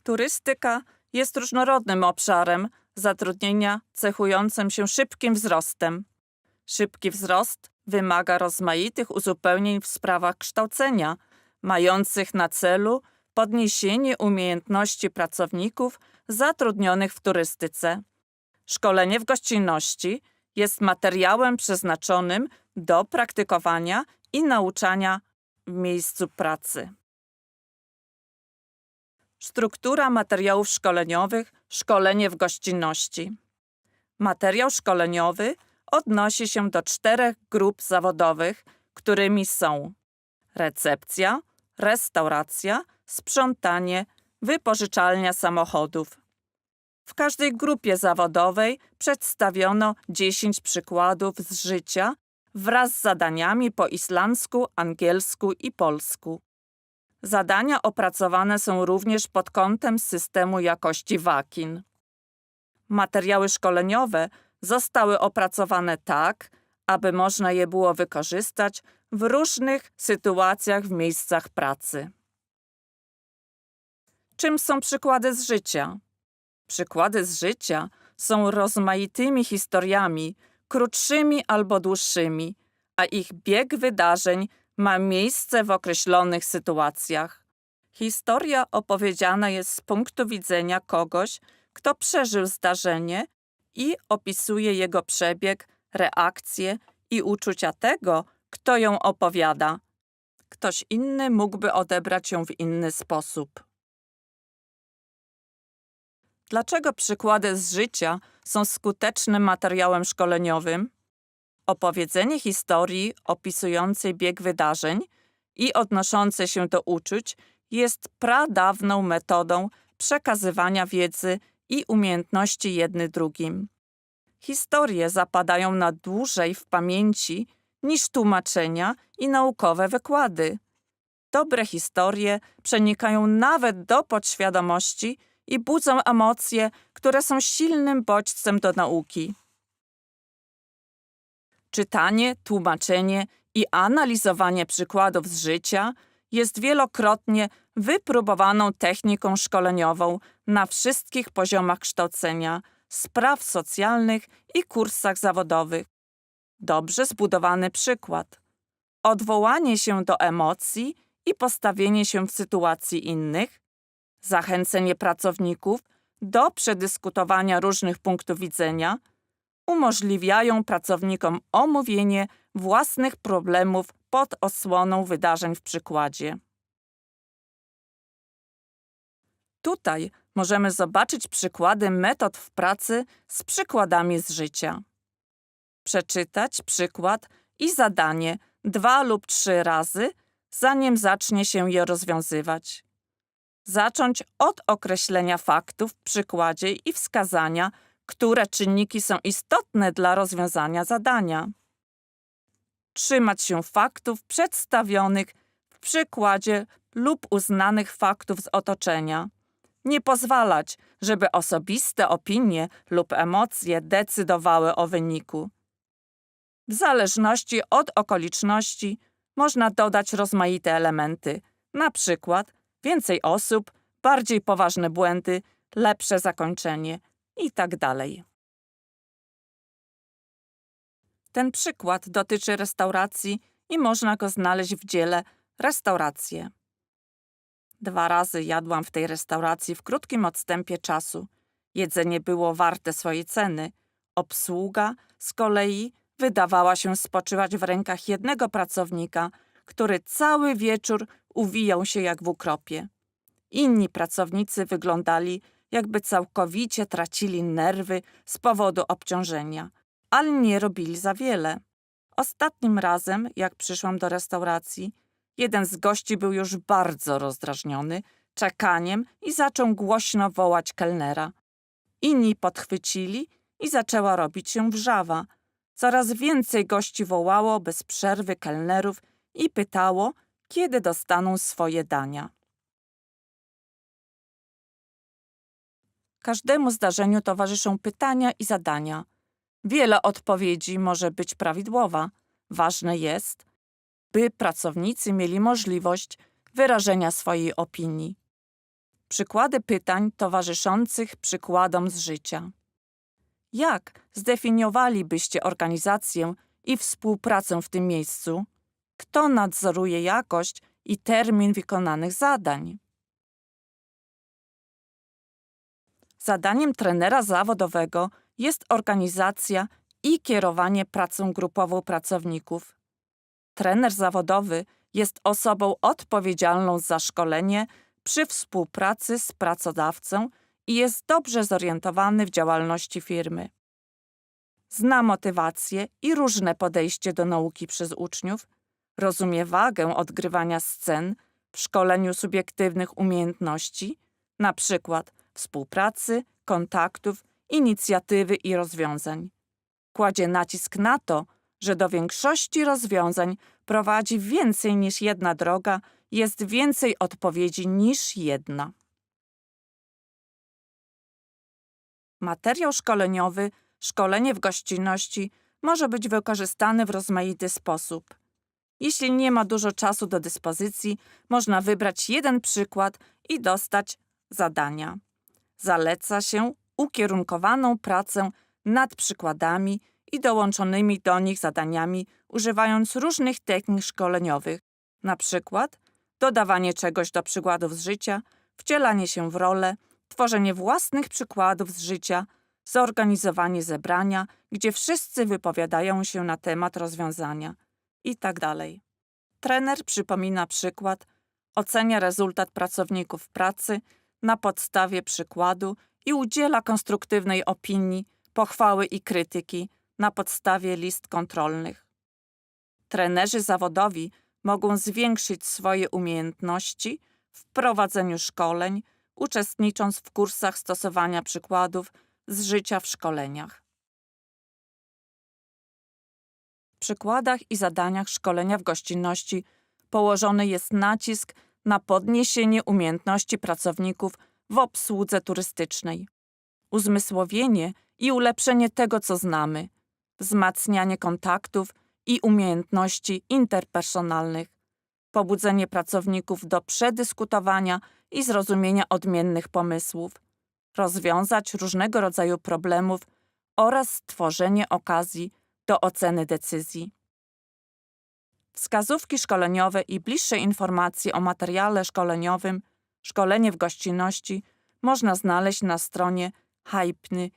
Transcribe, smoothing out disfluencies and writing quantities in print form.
Turystyka jest różnorodnym obszarem zatrudnienia cechującym się szybkim wzrostem. Szybki wzrost wymaga rozmaitych uzupełnień w sprawach kształcenia, mających na celu podniesienie umiejętności pracowników zatrudnionych w turystyce. Szkolenie w gościnności jest materiałem przeznaczonym do praktykowania i nauczania w miejscu pracy. Struktura materiałów szkoleniowych, szkolenie w gościnności. Materiał szkoleniowy odnosi się do 4 grup zawodowych, którymi są recepcja, restauracja, sprzątanie, wypożyczalnia samochodów. W każdej grupie zawodowej przedstawiono 10 przykładów z życia wraz z zadaniami po islandzku, angielsku i polsku. Zadania opracowane są również pod kątem systemu jakości WAKIN. Materiały szkoleniowe zostały opracowane tak, aby można je było wykorzystać w różnych sytuacjach w miejscach pracy. Czym są przykłady z życia? Przykłady z życia są rozmaitymi historiami, krótszymi albo dłuższymi, a ich bieg wydarzeń ma miejsce w określonych sytuacjach. Historia opowiedziana jest z punktu widzenia kogoś, kto przeżył zdarzenie i opisuje jego przebieg, reakcje i uczucia tego, kto ją opowiada. Ktoś inny mógłby odebrać ją w inny sposób. Dlaczego przykłady z życia są skutecznym materiałem szkoleniowym? Opowiedzenie historii opisującej bieg wydarzeń i odnoszące się do uczuć jest pradawną metodą przekazywania wiedzy i umiejętności jednym drugim. Historie zapadają na dłużej w pamięci niż tłumaczenia i naukowe wykłady. Dobre historie przenikają nawet do podświadomości i budzą emocje, które są silnym bodźcem do nauki. Czytanie, tłumaczenie i analizowanie przykładów z życia jest wielokrotnie wypróbowaną techniką szkoleniową na wszystkich poziomach kształcenia, spraw socjalnych i kursach zawodowych. Dobrze zbudowany przykład. Odwołanie się do emocji i postawienie się w sytuacji innych, zachęcenie pracowników do przedyskutowania różnych punktów widzenia, umożliwiają pracownikom omówienie własnych problemów pod osłoną wydarzeń w przykładzie. Tutaj możemy zobaczyć przykłady metod w pracy z przykładami z życia. Przeczytać przykład i zadanie 2 lub 3 razy, zanim zacznie się je rozwiązywać. Zacząć od określenia faktów w przykładzie i wskazania, które czynniki są istotne dla rozwiązania zadania. Trzymać się faktów przedstawionych w przykładzie lub uznanych faktów z otoczenia. Nie pozwalać, żeby osobiste opinie lub emocje decydowały o wyniku. W zależności od okoliczności można dodać rozmaite elementy, na przykład więcej osób, bardziej poważne błędy, lepsze zakończenie itd. Ten przykład dotyczy restauracji i można go znaleźć w dziele Restauracje. 2 razy jadłam w tej restauracji w krótkim odstępie czasu. Jedzenie było warte swojej ceny. Obsługa z kolei wydawała się spoczywać w rękach jednego pracownika, który cały wieczór uwijał się jak w ukropie. Inni pracownicy wyglądali, jakby całkowicie tracili nerwy z powodu obciążenia, ale nie robili za wiele. Ostatnim razem, jak przyszłam do restauracji, jeden z gości był już bardzo rozdrażniony czekaniem i zaczął głośno wołać kelnera. Inni podchwycili i zaczęła robić się wrzawa. Coraz więcej gości wołało bez przerwy kelnerów i pytało, kiedy dostaną swoje dania. Każdemu zdarzeniu towarzyszą pytania i zadania. Wiele odpowiedzi może być prawidłowa. Ważne jest, by pracownicy mieli możliwość wyrażenia swojej opinii. Przykłady pytań towarzyszących przykładom z życia. Jak zdefiniowalibyście organizację i współpracę w tym miejscu? Kto nadzoruje jakość i termin wykonanych zadań? Zadaniem trenera zawodowego jest organizacja i kierowanie pracą grupową pracowników. Trener zawodowy jest osobą odpowiedzialną za szkolenie przy współpracy z pracodawcą i jest dobrze zorientowany w działalności firmy. Zna motywację i różne podejście do nauki przez uczniów, rozumie wagę odgrywania scen w szkoleniu subiektywnych umiejętności, np. współpracy, kontaktów, inicjatywy i rozwiązań. Kładzie nacisk na to, że do większości rozwiązań prowadzi więcej niż jedna droga, jest więcej odpowiedzi niż jedna. Materiał szkoleniowy, szkolenie w gościnności może być wykorzystany w rozmaity sposób. Jeśli nie ma dużo czasu do dyspozycji, można wybrać jeden przykład i dostać zadania. Zaleca się ukierunkowaną pracę nad przykładami i dołączonymi do nich zadaniami, używając różnych technik szkoleniowych, np. dodawanie czegoś do przykładów z życia, wcielanie się w rolę, tworzenie własnych przykładów z życia, zorganizowanie zebrania, gdzie wszyscy wypowiadają się na temat rozwiązania itd. Trener przypomina przykład, ocenia rezultat pracowników pracy na podstawie przykładu i udziela konstruktywnej opinii, pochwały i krytyki na podstawie list kontrolnych. Trenerzy zawodowi mogą zwiększyć swoje umiejętności w prowadzeniu szkoleń, uczestnicząc w kursach stosowania przykładów z życia w szkoleniach. W przykładach i zadaniach szkolenia w gościnności położony jest nacisk na podniesienie umiejętności pracowników w obsłudze turystycznej, uzmysłowienie i ulepszenie tego, co znamy, wzmacnianie kontaktów i umiejętności interpersonalnych, pobudzenie pracowników do przedyskutowania i zrozumienia odmiennych pomysłów, rozwiązać różnego rodzaju problemów oraz stworzenie okazji do oceny decyzji. Wskazówki szkoleniowe i bliższe informacje o materiale szkoleniowym Szkolenie w gościnności można znaleźć na stronie hypny.is.